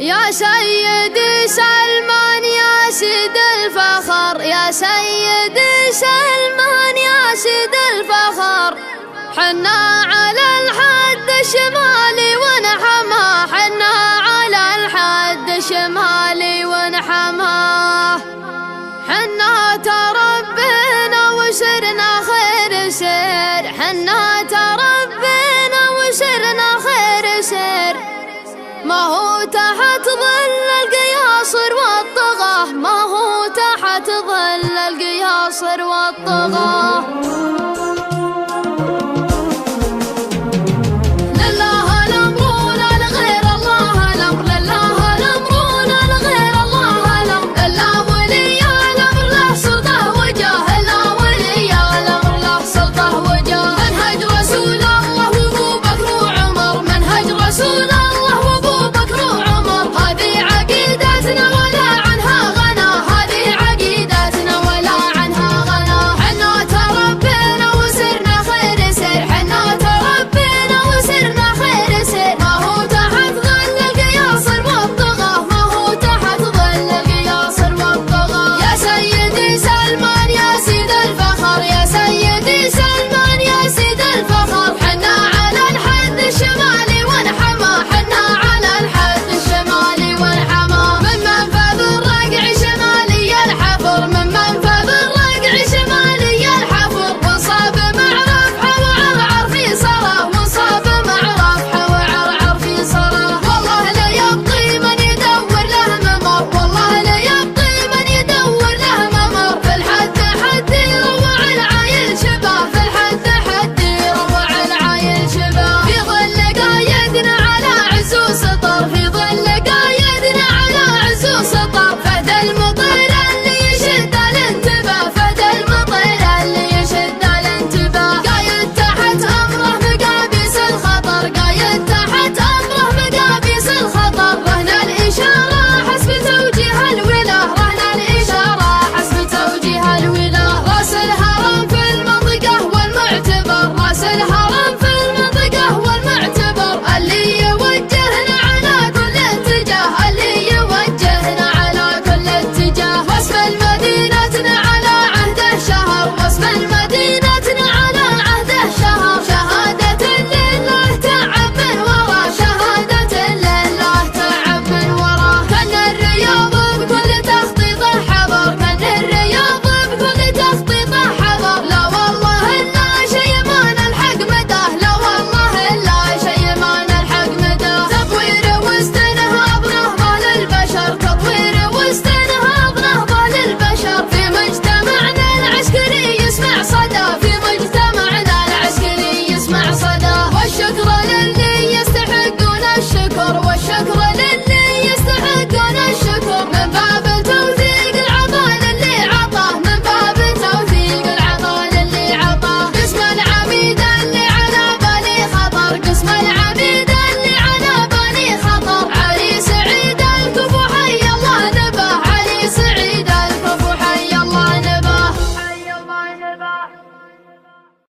يا سيدي سلمان يا سيد الفخر، يا سيدي سلمان يا سيد الفخر، حنا على الحد الشمالي ونحماه، حنا على الحد الشمالي ونحماه، حنا تربينا وسرنا خير سير، حنا تربينا وسرنا خير سير، ما هو تحت ظل القياصر والطغاة، ما هو تحت ظل القياصر والطغاة.